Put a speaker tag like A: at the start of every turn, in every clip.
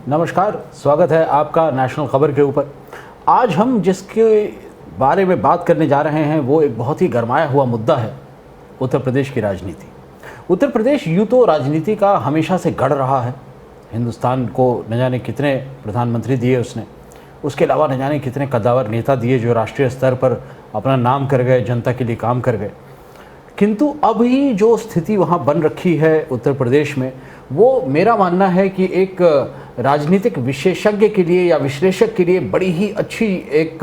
A: नमस्कार, स्वागत है आपका नेशनल खबर के ऊपर। आज हम जिसके बारे में बात करने जा रहे हैं वो एक बहुत ही गरमाया हुआ मुद्दा है, उत्तर प्रदेश की राजनीति। उत्तर प्रदेश यूँ तो राजनीति का हमेशा से गढ़ रहा है। हिंदुस्तान को न जाने कितने प्रधानमंत्री दिए उसने, उसके अलावा न जाने कितने कद्दावर नेता दिए जो राष्ट्रीय स्तर पर अपना नाम कर गए, जनता के लिए काम कर गए। किंतु अभी जो स्थिति वहाँ बन रखी है उत्तर प्रदेश में, वो मेरा मानना है कि एक राजनीतिक विशेषज्ञ के लिए या विश्लेषक के लिए बड़ी ही अच्छी एक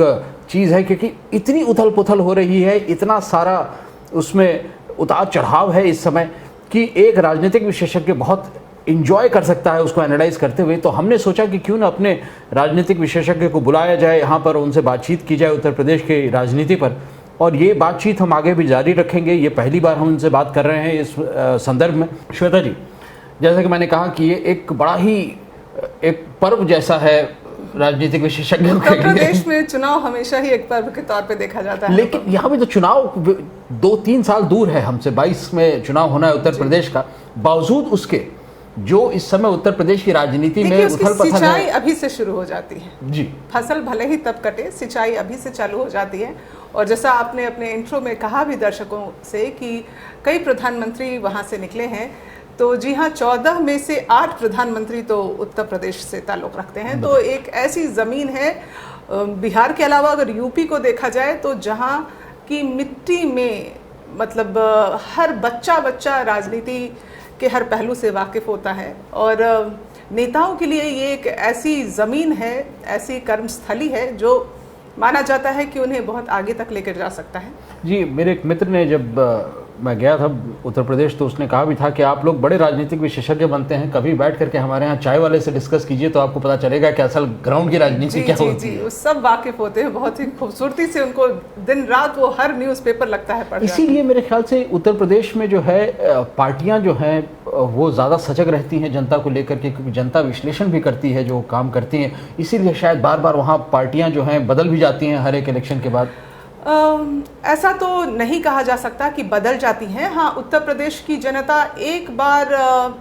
A: चीज़ है, क्योंकि इतनी उथल पुथल हो रही है, इतना सारा उसमें उतार चढ़ाव है इस समय कि एक राजनीतिक विशेषज्ञ बहुत इंजॉय कर सकता है उसको एनालाइज करते हुए। तो हमने सोचा कि क्यों ना अपने राजनीतिक विशेषज्ञ को बुलाया जाए यहाँ पर, उनसे बातचीत की जाए उत्तर प्रदेश की राजनीति पर, और ये बातचीत हम आगे भी जारी रखेंगे। ये पहली बार हम उनसे बात कर रहे हैं इस संदर्भ में। श्वेता जी, जैसा कि मैंने कहा कि ये एक बड़ा ही एक पर्व जैसा है राजनीतिक विशेषज्ञों के लिए।
B: उत्तर प्रदेश में चुनाव हमेशा ही एक पर्व के तौर पे देखा जाता है,
A: लेकिन यहाँ पे तो चुनाव 2-3 साल दूर है हमसे। 22 में चुनाव होना है उत्तर प्रदेश का। बावजूद उसके जो इस समय उत्तर प्रदेश की राजनीति में उथल पुथल है,
B: सिंचाई अभी से शुरू हो जाती है
A: जी।
B: फसल भले ही तब कटे, सिंचाई अभी से चालू हो जाती है। और जैसा आपने अपने इंट्रो में कहा भी दर्शकों से कि कई प्रधानमंत्री वहाँ से निकले हैं, तो जी हाँ, 14 में से 8 प्रधानमंत्री तो उत्तर प्रदेश से ताल्लुक़ रखते हैं। तो एक ऐसी ज़मीन है बिहार के अलावा अगर यूपी को देखा जाए तो जहाँ की मिट्टी में मतलब हर बच्चा राजनीति के हर पहलू से वाकिफ़ होता है। और नेताओं के लिए ये एक ऐसी ज़मीन है, ऐसी कर्मस्थली है जो माना जाता है कि उन्हें बहुत आगे तक लेकर जा सकता है।
A: जी, मेरे एक मित्र ने, जब मैं गया था उत्तर प्रदेश, तो उसने कहा भी था कि आप लोग बड़े राजनीतिक विशेषज्ञ बनते हैं, कभी बैठ करके हमारे यहाँ चाय वाले से डिस्कस कीजिए तो आपको पता चलेगा कि असल ग्राउंड की राजनीति क्या होती है।
B: वो सब वाकिफ होते हैं, बहुत ही खूबसूरती से उनको दिन रात वो हर न्यूज़पेपर लगता है पढ़।
A: इसीलिए मेरे ख्याल से उत्तर प्रदेश में जो है पार्टियां जो हैं वो ज़्यादा सजग रहती हैं जनता को लेकर के, क्योंकि जनता विश्लेषण भी करती है, जो काम करती हैं। इसीलिए शायद बार बार वहाँ पार्टियां जो हैं बदल भी जाती हैं हर एक इलेक्शन के बाद।
B: ऐसा तो नहीं कहा जा सकता कि बदल जाती हैं। हाँ, उत्तर प्रदेश की जनता एक बार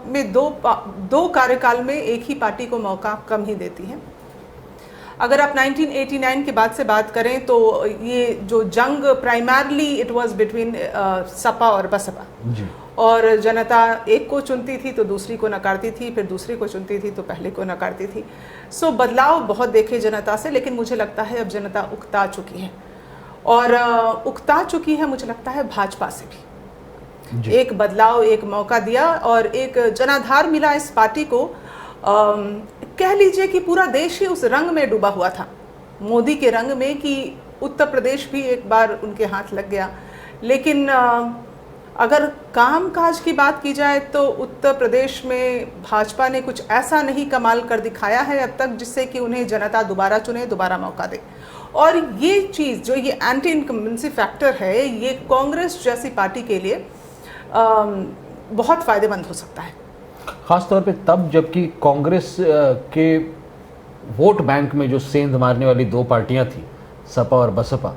B: में दो कार्यकाल में एक ही पार्टी को मौका कम ही देती है। अगर आप 1989 के बाद से बात करें तो ये जो जंग primarily it was between Sapa और बसपा, और जनता एक को चुनती थी तो दूसरी को नकारती थी, फिर दूसरी को चुनती थी तो पहले को नकारती थी। सो बदलाव बहुत देखे जनता से, लेकिन मुझे लगता है अब जनता उकता चुकी है, और उकता चुकी है मुझे लगता है भाजपा से भी। एक बदलाव, एक मौका दिया और एक जनाधार मिला इस पार्टी को। कह लीजिए कि पूरा देश ही उस रंग में डूबा हुआ था, मोदी के रंग में, कि उत्तर प्रदेश भी एक बार उनके हाथ लग गया। लेकिन अगर कामकाज की बात की जाए तो उत्तर प्रदेश में भाजपा ने कुछ ऐसा नहीं कमाल कर दिखाया है अब तक जिससे कि उन्हें जनता दोबारा चुने, दोबारा मौका दे। और ये चीज़ जो ये एंटी इनकम्बेंसी फैक्टर है, ये कांग्रेस जैसी पार्टी के लिए बहुत फ़ायदेमंद हो सकता है,
A: ख़ास तौर पे तब जबकि कांग्रेस के वोट बैंक में जो सेंध मारने वाली 2 पार्टियां थी, सपा और बसपा,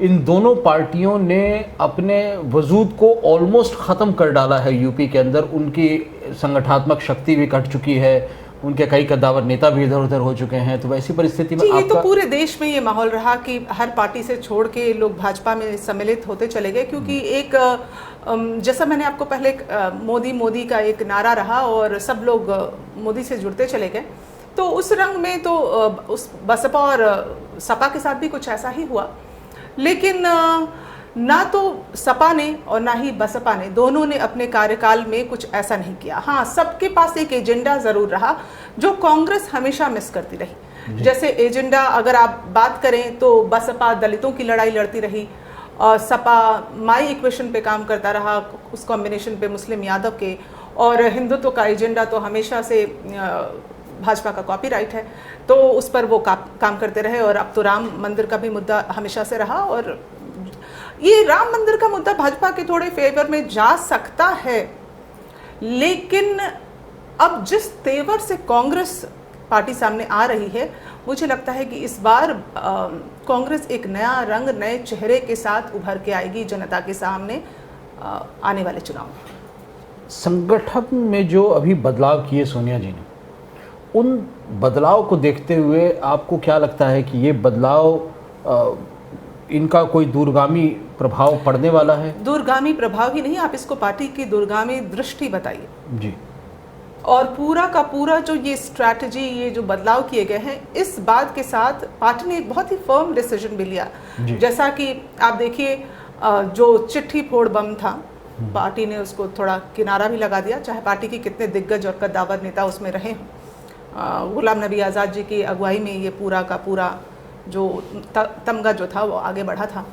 A: इन दोनों पार्टियों ने अपने वजूद को ऑलमोस्ट ख़त्म कर डाला है यूपी के अंदर। उनकी संगठनात्मक शक्ति भी कट चुकी है, उनके कई कद्दावर नेता भी इधर उधर हो चुके हैं। तो वैसी परिस्थिति में
B: ये तो पूरे देश में ये माहौल रहा कि हर पार्टी से छोड़ के लोग भाजपा में सम्मिलित होते चले गए, क्योंकि एक जैसा मैंने आपको पहले मोदी का एक नारा रहा और सब लोग मोदी से जुड़ते चले गए। तो उस रंग में तो उस बसपा और सपा के साथ भी कुछ ऐसा ही हुआ। लेकिन ना तो सपा ने और ना ही बसपा ने, दोनों ने अपने कार्यकाल में कुछ ऐसा नहीं किया। हाँ, सबके पास एक एजेंडा ज़रूर रहा जो कांग्रेस हमेशा मिस करती रही। जैसे एजेंडा अगर आप बात करें तो बसपा दलितों की लड़ाई लड़ती रही, और सपा माई इक्वेशन पे काम करता रहा, उस कॉम्बिनेशन पे मुस्लिम यादव के, और हिंदुत्व का एजेंडा तो हमेशा से भाजपा का कॉपीराइट है, तो उस पर वो काम करते रहे। और अब तो राम मंदिर का भी मुद्दा हमेशा से रहा, और ये राम मंदिर का मुद्दा भाजपा के थोड़े फेवर में जा सकता है। लेकिन अब जिस तेवर से कांग्रेस पार्टी सामने आ रही है, मुझे लगता है कि इस बार कांग्रेस एक नया रंग, नए चेहरे के साथ उभर के आएगी जनता के सामने आने वाले चुनाव में।
A: संगठन में जो अभी बदलाव किए सोनिया जी ने, उन बदलाव को देखते हुए आपको क्या लगता है कि ये बदलाव इनका कोई दूरगामी प्रभाव पड़ने वाला है?
B: दूरगामी प्रभाव ही नहीं, आप इसको पार्टी की दूरगामी दृष्टि बताइए
A: जी।
B: और पूरा का पूरा जो ये स्ट्रैटेजी, ये जो बदलाव किए गए हैं, इस बात के साथ पार्टी ने एक बहुत ही फर्म डिसीजन भी लिया। जैसा कि आप देखिए, जो चिट्ठी फोड़ बम था, पार्टी ने उसको थोड़ा किनारा भी लगा दिया, चाहे पार्टी के कितने दिग्गज और कद्दावर नेता उसमें रहे हों। गुलाम नबी आज़ाद जी की अगुवाई में ये पूरा का पूरा जो तमगा जो था वो आगे बढ़ा था।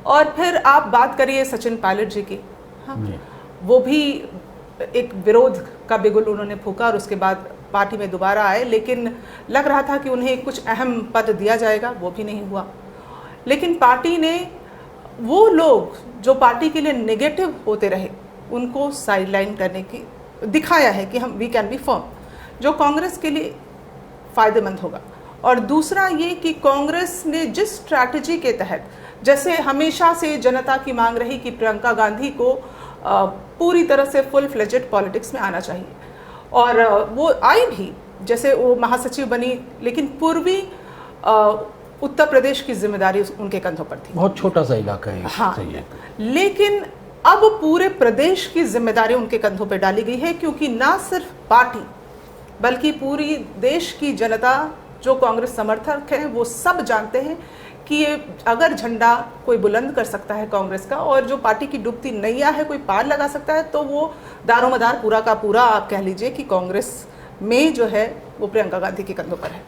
B: और फिर आप बात करिए सचिन पायलट जी की, हाँ, वो भी एक विरोध का बिगुल उन्होंने फूका और उसके बाद पार्टी में दोबारा आए, लेकिन लग रहा था कि उन्हें कुछ अहम पद दिया जाएगा, वो भी नहीं हुआ। लेकिन पार्टी ने वो लोग जो पार्टी के लिए नेगेटिव होते रहे उनको साइडलाइन करने की दिखाया है कि हम वी कैन बी फर्म, जो कांग्रेस के लिए फ़ायदेमंद होगा। और दूसरा ये कि कांग्रेस ने जिस स्ट्रैटेजी के तहत, जैसे हमेशा से जनता की मांग रही कि प्रियंका गांधी को पूरी तरह से फुल फ्लेजेड पॉलिटिक्स में आना चाहिए, और वो आई भी, जैसे वो महासचिव बनी, लेकिन पूर्वी उत्तर प्रदेश की जिम्मेदारी उनके कंधों पर थी।
A: बहुत छोटा सा इलाका है।
B: हाँ,
A: सही है।
B: लेकिन अब पूरे प्रदेश की जिम्मेदारी उनके कंधों पर डाली गई है, क्योंकि ना सिर्फ पार्टी बल्कि पूरी देश की जनता जो कांग्रेस समर्थक हैं वो सब जानते हैं कि ये अगर झंडा कोई बुलंद कर सकता है कांग्रेस का, और जो पार्टी की डूबती नैया है कोई पार लगा सकता है, तो वो दारोमदार पूरा का पूरा आप कह लीजिए कि कांग्रेस में जो है वो प्रियंका गांधी के कंधों पर है।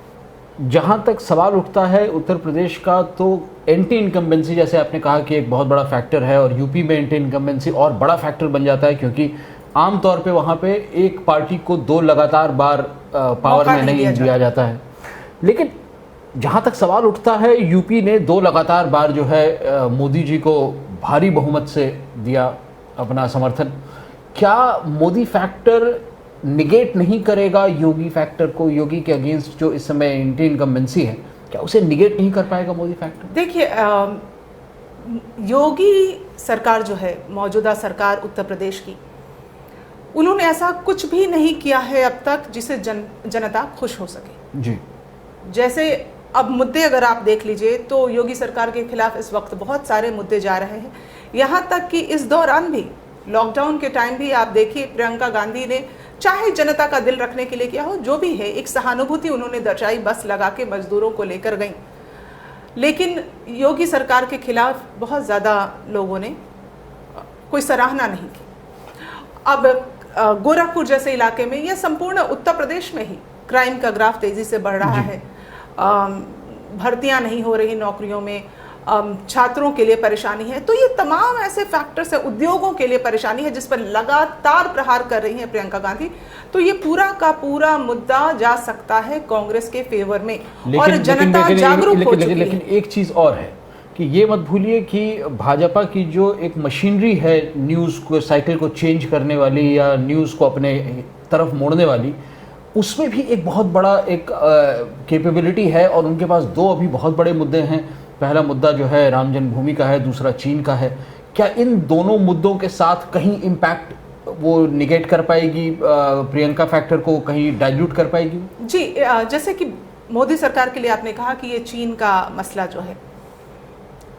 A: जहाँ तक सवाल उठता है उत्तर प्रदेश का, तो एंटी इनकम्बेंसी, जैसे आपने कहा कि एक बहुत बड़ा फैक्टर है, और यूपी में एंटी इनकम्बेंसी और बड़ा फैक्टर बन जाता है, क्योंकि आमतौर पे वहाँ पे एक पार्टी को 2 लगातार बार पावर में नहीं दिया जाता है। लेकिन जहाँ तक सवाल उठता है, यूपी ने 2 लगातार बार जो है मोदी जी को भारी बहुमत से दिया अपना समर्थन। क्या मोदी फैक्टर निगेट नहीं करेगा योगी फैक्टर को? योगी के अगेंस्ट जो इस समय एंटी इनकम्बेंसी है, क्या उसे निगेट नहीं कर पाएगा मोदी फैक्टर?
B: देखिए, योगी सरकार जो है, मौजूदा सरकार उत्तर प्रदेश की, उन्होंने ऐसा कुछ भी नहीं किया है अब तक जिसे जनता खुश हो सके।
A: जी।
B: जैसे अब मुद्दे अगर आप देख लीजिए तो योगी सरकार के खिलाफ इस वक्त बहुत सारे मुद्दे जा रहे हैं, यहाँ तक कि इस दौरान भी, लॉकडाउन के टाइम भी आप देखिए, प्रियंका गांधी ने चाहे जनता का दिल रखने के लिए किया हो, जो भी है, एक सहानुभूति उन्होंने दर्शाई, बस लगा के मजदूरों को लेकर गई। लेकिन योगी सरकार के खिलाफ बहुत ज़्यादा लोगों ने कोई सराहना नहीं की। अब गोरखपुर जैसे इलाके में, या संपूर्ण उत्तर प्रदेश में ही क्राइम का ग्राफ तेज़ी से बढ़ रहा है, भर्तियां नहीं हो रही नौकरियों में, छात्रों के लिए परेशानी है, तो ये तमाम ऐसे फैक्टर्स है, उद्योगों के लिए परेशानी है, जिस पर लगातार प्रहार कर रही हैं प्रियंका गांधी। तो ये पूरा का पूरा मुद्दा जा सकता है कांग्रेस के फेवर में, और जनता जागरूक हो चुकी है।
A: लेकिन एक चीज और है कि ये मत भूलिए कि भाजपा की जो एक मशीनरी है न्यूज़ को, साइकिल को चेंज करने वाली या न्यूज़ को अपने तरफ मोड़ने वाली, उसमें भी एक बहुत बड़ा एक कैपेबिलिटी है, और उनके पास 2 अभी बहुत बड़े मुद्दे हैं। पहला मुद्दा जो है राम जन्मभूमि का है, दूसरा चीन का है। क्या इन दोनों मुद्दों के साथ कहीं इम्पैक्ट वो निगेट कर पाएगी, प्रियंका फैक्टर को कहीं डाइल्यूट कर पाएगी?
B: जी, जैसे कि मोदी सरकार के लिए आपने कहा कि ये चीन का मसला जो है,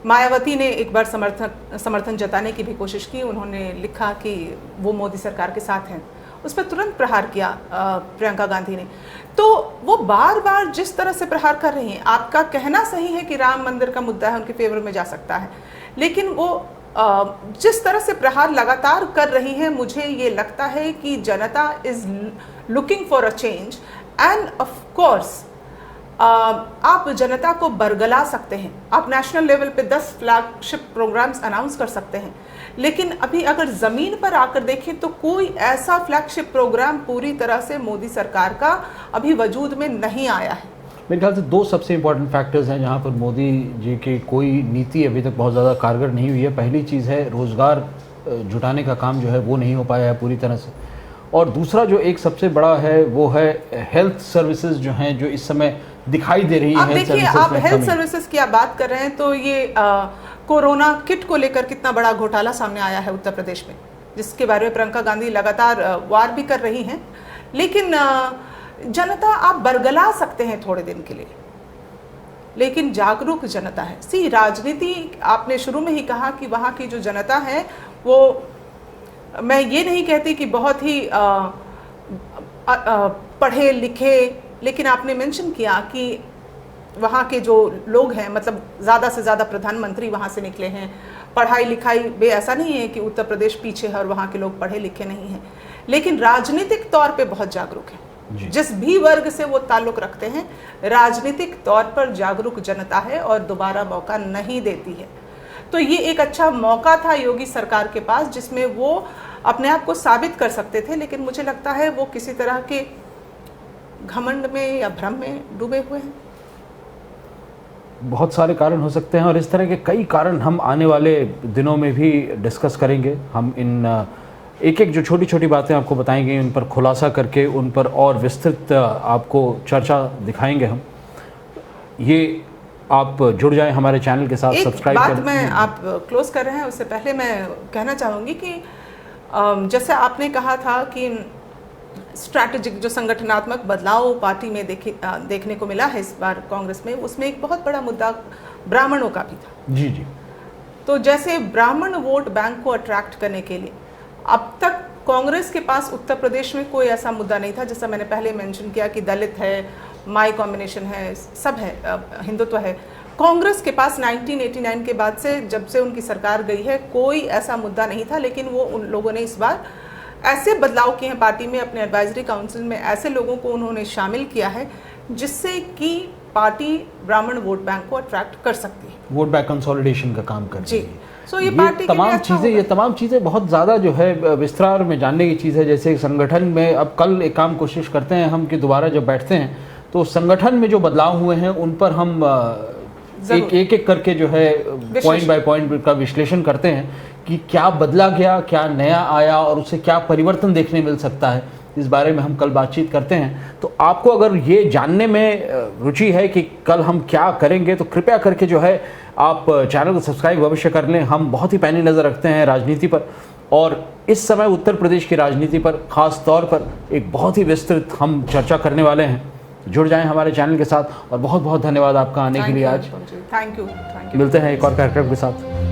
B: मायावती ने एक बार समर्थन जताने की भी कोशिश की। उन्होंने लिखा कि वो मोदी सरकार के साथ हैं, उस पर तुरंत प्रहार किया प्रियंका गांधी ने। तो वो बार बार जिस तरह से प्रहार कर रही हैं, आपका कहना सही है कि राम मंदिर का मुद्दा है, उनके फेवर में जा सकता है, लेकिन वो जिस तरह से प्रहार लगातार कर रही हैं, मुझे ये लगता है कि जनता is looking for a change. End of course आप जनता को बरगला सकते हैं, आप नेशनल लेवल पे 10 फ्लैगशिप प्रोग्राम्स अनाउंस कर सकते हैं, लेकिन अभी अगर ज़मीन पर आकर देखें तो कोई ऐसा फ्लैगशिप प्रोग्राम पूरी तरह से मोदी सरकार का अभी वजूद में नहीं आया है।
A: मेरे ख्याल से 2 सबसे इम्पोर्टेंट फैक्टर्स हैं जहाँ पर मोदी जी की कोई नीति अभी तक बहुत ज़्यादा कारगर नहीं हुई है। पहली चीज़ है रोज़गार जुटाने का काम जो है वो नहीं हो पाया है पूरी तरह से, और दूसरा जो एक सबसे बड़ा है वो है हेल्थ सर्विसेज जो हैं, जो इस समय दिखाई दे रही है।
B: देखिए, आप हेल्थ सर्विसेज की आप बात कर रहे हैं, तो ये कोरोना किट को लेकर कितना बड़ा घोटाला सामने आया है उत्तर प्रदेश में, जिसके बारे में प्रियंका गांधी लगातार वार भी कर रही हैं। लेकिन जनता आप बरगला सकते हैं थोड़े दिन के लिए, लेकिन जागरूक जनता है। सी राजनीति, आपने शुरू में ही कहा कि वहाँ की जो जनता है वो, मैं ये नहीं कहती कि बहुत ही पढ़े लिखे, लेकिन आपने मेंशन किया कि वहाँ के जो लोग हैं, मतलब ज़्यादा से ज़्यादा प्रधानमंत्री वहाँ से निकले हैं। पढ़ाई लिखाई बे ऐसा नहीं है कि उत्तर प्रदेश पीछे है और वहाँ के लोग पढ़े लिखे नहीं हैं, लेकिन राजनीतिक तौर पे बहुत जागरूक हैं। जिस भी वर्ग से वो ताल्लुक़ रखते हैं, राजनीतिक तौर पर जागरूक जनता है और दोबारा मौका नहीं देती है। तो ये एक अच्छा मौका था योगी सरकार के पास, जिसमें वो अपने आप को साबित कर सकते थे, लेकिन मुझे लगता है वो किसी तरह के घमंड में या भ्रम में डूबे हुए हैं।
A: बहुत सारे कारण हो सकते हैं और इस तरह के कई कारण हम आने वाले दिनों में भी डिस्कस करेंगे। हम इन एक एक जो छोटी छोटी बातें आपको बताएंगे, उन पर खुलासा करके उन पर और विस्तृत आपको चर्चा दिखाएंगे हम। ये आप जुड़ जाएं हमारे चैनल के साथ, सब्सक्राइब
B: करें। मैं आप क्लोज कर रहे हैं, उससे पहले मैं कहना चाहूँगी कि जैसे आपने कहा था कि स्ट्रैटेजिक जो संगठनात्मक बदलाव पार्टी में देखने को मिला है इस बार कांग्रेस में, उसमें एक बहुत बड़ा मुद्दा ब्राह्मणों का भी था।
A: जी जी।
B: तो जैसे ब्राह्मण वोट बैंक को अट्रैक्ट करने के लिए अब तक कांग्रेस के पास उत्तर प्रदेश में कोई ऐसा मुद्दा नहीं था। जैसा मैंने पहले मेंशन किया कि दलित है, माई कॉम्बिनेशन है, सब है, हिंदुत्व है। कांग्रेस के पास 1989 के बाद से, जब से उनकी सरकार गई है, कोई ऐसा मुद्दा नहीं था, लेकिन वो उन लोगों ने इस बार ऐसे बदलाव किए हैं पार्टी में। अपने एडवाइजरी काउंसिल में ऐसे लोगों को उन्होंने शामिल किया है जिससे कि पार्टी ब्राह्मण वोट बैंक को अट्रैक्ट कर सकती है,
A: वोट बैंक कंसोलिडेशन का काम कर रही है।
B: सो ये पार्टी
A: ये तमाम चीज़ें बहुत ज़्यादा जो है विस्तार में जानने की चीज़ है। जैसे संगठन में अब कल एक काम कोशिश करते हैं हम कि दोबारा जब बैठते हैं तो संगठन में जो बदलाव हुए हैं उन पर हम एक करके जो है पॉइंट बाय पॉइंट का विश्लेषण करते हैं कि क्या बदला गया, क्या नया आया और उससे क्या परिवर्तन देखने मिल सकता है। इस बारे में हम कल बातचीत करते हैं। तो आपको अगर ये जानने में रुचि है कि कल हम क्या करेंगे तो कृपया करके जो है आप चैनल को सब्सक्राइब अवश्य कर लें। हम बहुत ही पैनी नज़र रखते हैं राजनीति पर और इस समय उत्तर प्रदेश की राजनीति पर ख़ास तौर पर एक बहुत ही विस्तृत हम चर्चा करने वाले हैं। जुड़ जाएं हमारे चैनल के साथ और बहुत बहुत धन्यवाद आपका आने के लिए आज।
B: Thank you.
A: मिलते हैं एक और कार्यक्रम के साथ।